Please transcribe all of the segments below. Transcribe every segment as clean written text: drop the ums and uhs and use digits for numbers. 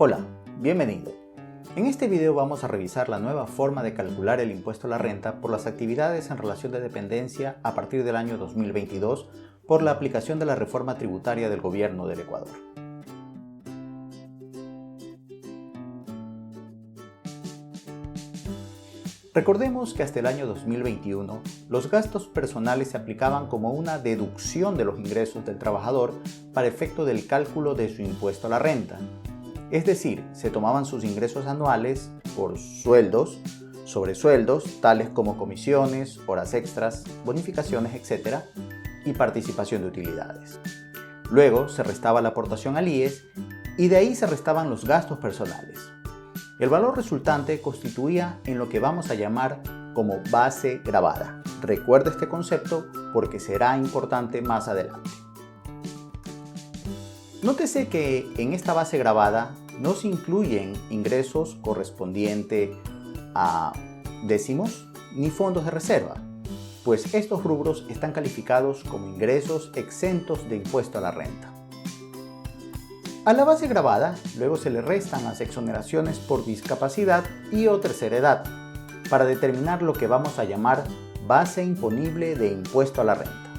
Hola, bienvenido. En este video vamos a revisar la nueva forma de calcular el impuesto a la renta por las actividades en relación de dependencia a partir del año 2022 por la aplicación de la reforma tributaria del Gobierno del Ecuador. Recordemos que hasta el año 2021 los gastos personales se aplicaban como una deducción de los ingresos del trabajador para efecto del cálculo de su impuesto a la renta. Es decir, se tomaban sus ingresos anuales por sueldos, sobresueldos, tales como comisiones, horas extras, bonificaciones, etc., y participación de utilidades. Luego se restaba la aportación al IES y de ahí se restaban los gastos personales. El valor resultante constituía en lo que vamos a llamar como base gravada. Recuerda este concepto porque será importante más adelante. Nótese que en esta base gravada no se incluyen ingresos correspondientes a décimos ni fondos de reserva, pues estos rubros están calificados como ingresos exentos de impuesto a la renta. A la base gravada luego se le restan las exoneraciones por discapacidad y o tercera edad para determinar lo que vamos a llamar base imponible de impuesto a la renta.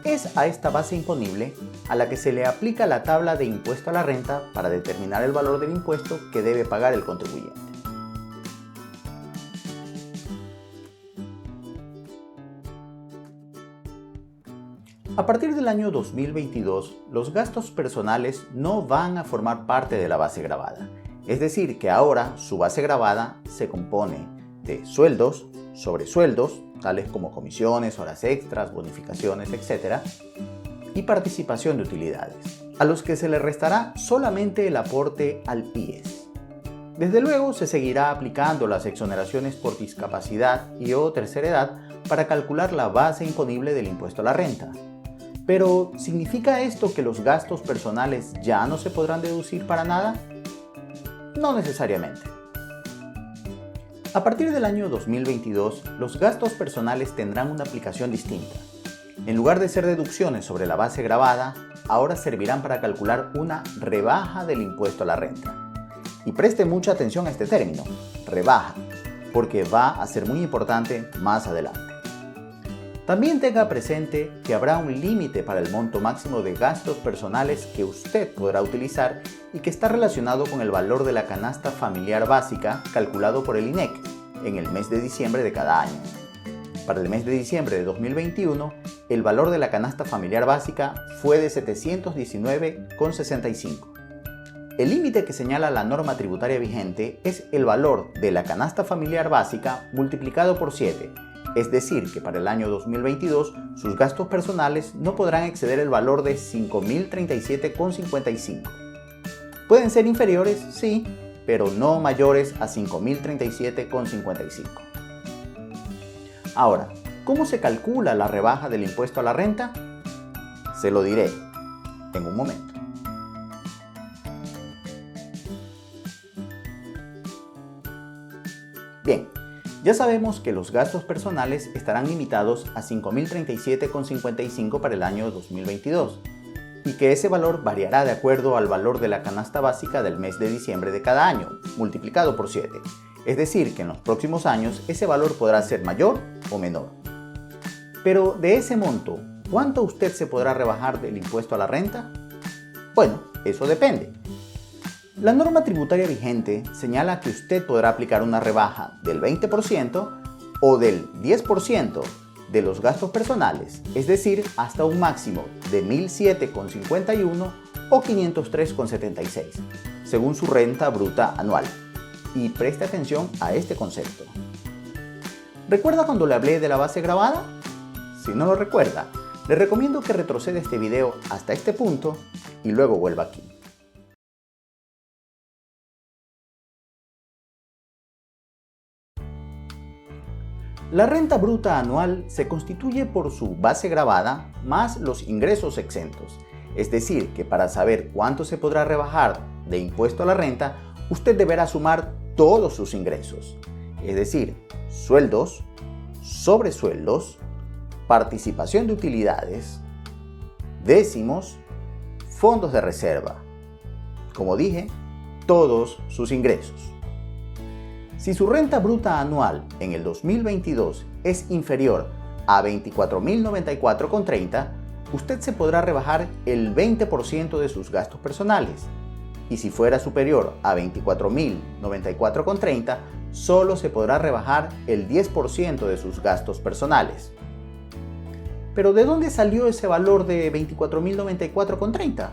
Es a esta base imponible a la que se le aplica la tabla de impuesto a la renta para determinar el valor del impuesto que debe pagar el contribuyente. A partir del año 2022, los gastos personales no van a formar parte de la base gravada. Es decir, que ahora su base gravada se compone de sueldos, sobresueldos, tales como comisiones, horas extras, bonificaciones, etc., y participación de utilidades, a los que se le restará solamente el aporte al IES. Desde luego se seguirá aplicando las exoneraciones por discapacidad y o tercera edad para calcular la base imponible del impuesto a la renta. Pero, ¿significa esto que los gastos personales ya no se podrán deducir para nada? No necesariamente. A partir del año 2022, los gastos personales tendrán una aplicación distinta. En lugar de ser deducciones sobre la base gravada, ahora servirán para calcular una rebaja del impuesto a la renta. Y preste mucha atención a este término, rebaja, porque va a ser muy importante más adelante. También tenga presente que habrá un límite para el monto máximo de gastos personales que usted podrá utilizar y que está relacionado con el valor de la canasta familiar básica calculado por el INEC en el mes de diciembre de cada año. Para el mes de diciembre de 2021, el valor de la canasta familiar básica fue de 719,65. El límite que señala la norma tributaria vigente es el valor de la canasta familiar básica multiplicado por 7, es decir, que para el año 2022 sus gastos personales no podrán exceder el valor de 5.037,55. Pueden ser inferiores, sí, pero no mayores a 5.037,55. Ahora, ¿cómo se calcula la rebaja del impuesto a la renta? Se lo diré en un momento. Bien, ya sabemos que los gastos personales estarán limitados a 5.037,55 para el año 2022 y que ese valor variará de acuerdo al valor de la canasta básica del mes de diciembre de cada año, multiplicado por 7. Es decir, que en los próximos años ese valor podrá ser mayor o menor. Pero de ese monto, ¿cuánto usted se podrá rebajar del impuesto a la renta? Bueno, eso depende. La norma tributaria vigente señala que usted podrá aplicar una rebaja del 20% o del 10% de los gastos personales, es decir, hasta un máximo de 1.007,51 o 503,76, según su renta bruta anual. Y preste atención a este concepto. ¿Recuerda cuando le hablé de la base gravada? Si no lo recuerda, le recomiendo que retroceda este video hasta este punto y luego vuelva aquí. La renta bruta anual se constituye por su base gravada más los ingresos exentos. Es decir, que para saber cuánto se podrá rebajar de impuesto a la renta, usted deberá sumar todos sus ingresos. Es decir, sueldos, sobresueldos, participación de utilidades, décimos, fondos de reserva, como dije, todos sus ingresos. Si su renta bruta anual en el 2022 es inferior a 24.094,30, usted se podrá rebajar el 20% de sus gastos personales. Y si fuera superior a 24.094,30, solo se podrá rebajar el 10% de sus gastos personales. ¿Pero de dónde salió ese valor de 24.094,30?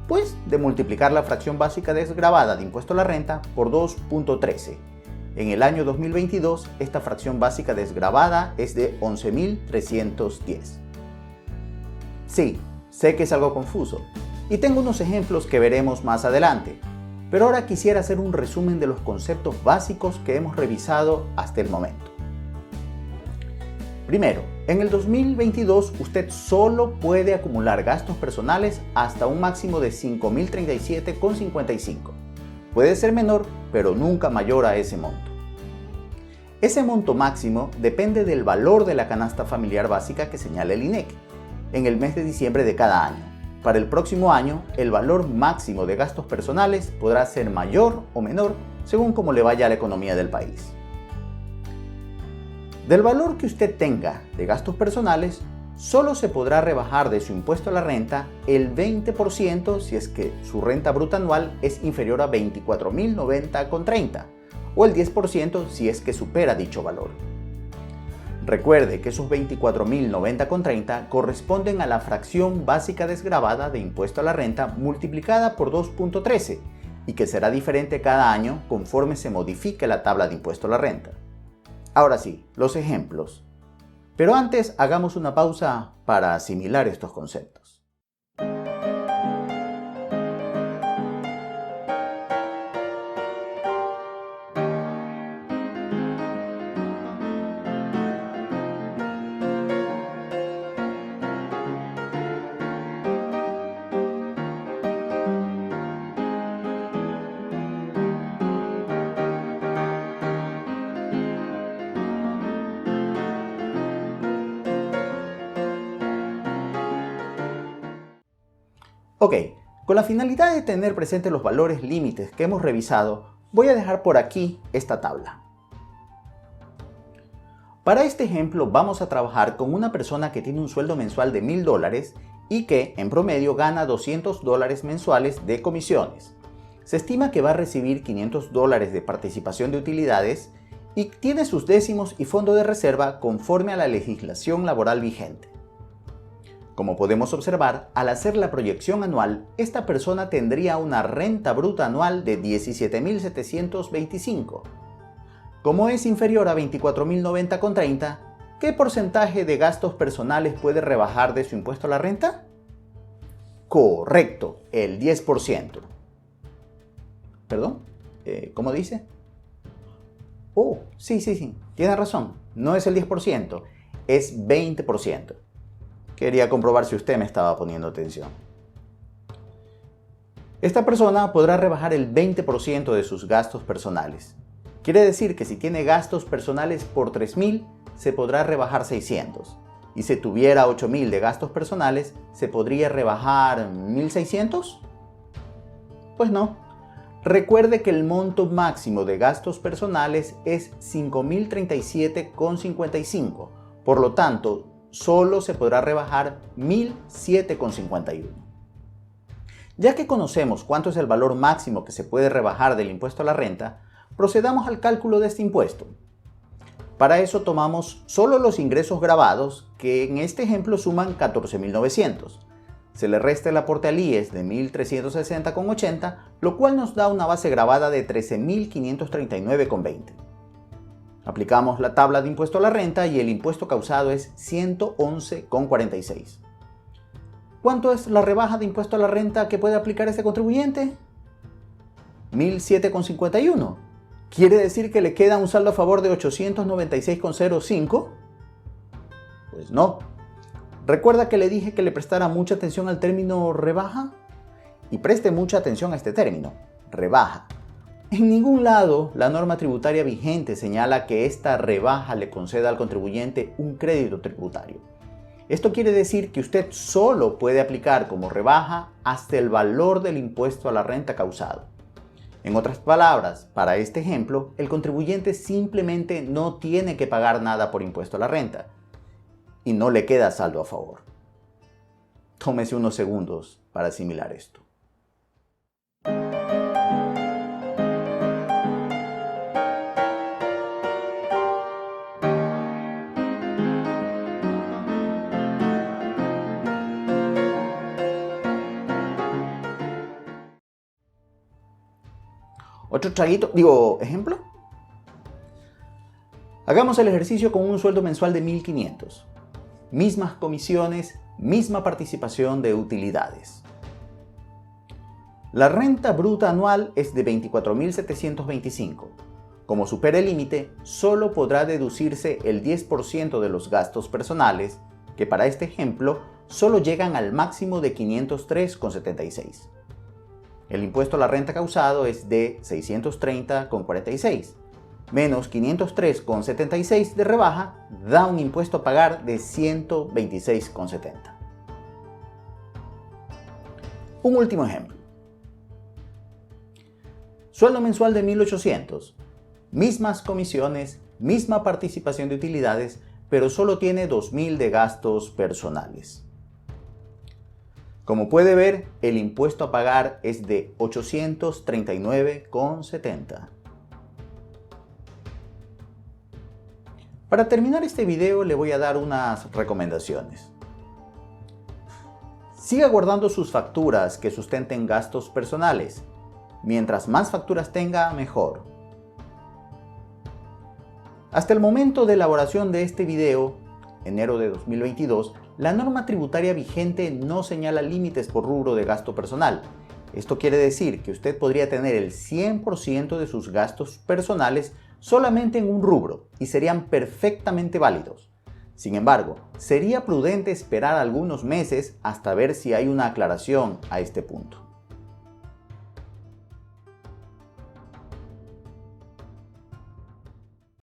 Pues de multiplicar la fracción básica desgravada de impuesto a la renta por 2.13. En el año 2022, esta fracción básica desgravada es de 11.310. Sí, sé que es algo confuso, y tengo unos ejemplos que veremos más adelante, pero ahora quisiera hacer un resumen de los conceptos básicos que hemos revisado hasta el momento. Primero, en el 2022 usted solo puede acumular gastos personales hasta un máximo de 5.037,55. Puede ser menor, pero nunca mayor a ese monto. Ese monto máximo depende del valor de la canasta familiar básica que señala el INEC en el mes de diciembre de cada año. Para el próximo año, el valor máximo de gastos personales podrá ser mayor o menor según cómo le vaya a la economía del país. Del valor que usted tenga de gastos personales, solo se podrá rebajar de su impuesto a la renta el 20% si es que su renta bruta anual es inferior a 24.090,30 o el 10% si es que supera dicho valor. Recuerde que esos 24.090,30 corresponden a la fracción básica desgravada de impuesto a la renta multiplicada por 2.13 y que será diferente cada año conforme se modifique la tabla de impuesto a la renta. Ahora sí, los ejemplos. Pero antes hagamos una pausa para asimilar estos conceptos. Ok, con la finalidad de tener presentes los valores límites que hemos revisado, voy a dejar por aquí esta tabla. Para este ejemplo vamos a trabajar con una persona que tiene un sueldo mensual de $1.000 y que en promedio gana $200 mensuales de comisiones. Se estima que va a recibir $500 de participación de utilidades y tiene sus décimos y fondo de reserva conforme a la legislación laboral vigente. Como podemos observar, al hacer la proyección anual, esta persona tendría una renta bruta anual de $17.725. Como es inferior a 24.090,30, ¿qué porcentaje de gastos personales puede rebajar de su impuesto a la renta? Correcto, el 10%. ¿Perdón? ¿Cómo dice? Oh, sí, tiene razón. No es el 10%, es 20%. Quería comprobar si usted me estaba poniendo atención. Esta persona podrá rebajar el 20% de sus gastos personales. Quiere decir que si tiene gastos personales por 3.000, se podrá rebajar 600. Y si tuviera 8.000 de gastos personales, ¿se podría rebajar 1.600? Pues no. Recuerde que el monto máximo de gastos personales es 5.037,55. Por lo tanto, solo se podrá rebajar 1.007,51. Ya que conocemos cuánto es el valor máximo que se puede rebajar del impuesto a la renta, procedamos al cálculo de este impuesto. Para eso tomamos solo los ingresos gravados, que en este ejemplo suman 14.900. Se le resta el aporte al IES de 1.360,80, lo cual nos da una base gravada de 13.539,20. Aplicamos la tabla de impuesto a la renta y el impuesto causado es 111,46. ¿Cuánto es la rebaja de impuesto a la renta que puede aplicar este contribuyente? 1.007,51. ¿Quiere decir que le queda un saldo a favor de 896,05? Pues no. ¿Recuerda que le dije que le prestara mucha atención al término rebaja? Y preste mucha atención a este término, rebaja. En ningún lado la norma tributaria vigente señala que esta rebaja le conceda al contribuyente un crédito tributario. Esto quiere decir que usted solo puede aplicar como rebaja hasta el valor del impuesto a la renta causado. En otras palabras, para este ejemplo, el contribuyente simplemente no tiene que pagar nada por impuesto a la renta y no le queda saldo a favor. Tómese unos segundos para asimilar esto. Otro ejemplo. Hagamos el ejercicio con un sueldo mensual de 1.500. Mismas comisiones, misma participación de utilidades. La renta bruta anual es de 24.725. Como supera el límite, solo podrá deducirse el 10% de los gastos personales, que para este ejemplo solo llegan al máximo de 503,76. El impuesto a la renta causado es de 630,46. Menos 503,76 de rebaja da un impuesto a pagar de 126,70. Un último ejemplo. Sueldo mensual de 1.800. Mismas comisiones, misma participación de utilidades, pero solo tiene 2.000 de gastos personales. Como puede ver, el impuesto a pagar es de 839,70. Para terminar este video le voy a dar unas recomendaciones. Siga guardando sus facturas que sustenten gastos personales. Mientras más facturas tenga, mejor. Hasta el momento de elaboración de este video, enero de 2022, la norma tributaria vigente no señala límites por rubro de gasto personal. Esto quiere decir que usted podría tener el 100% de sus gastos personales solamente en un rubro y serían perfectamente válidos. Sin embargo, sería prudente esperar algunos meses hasta ver si hay una aclaración a este punto.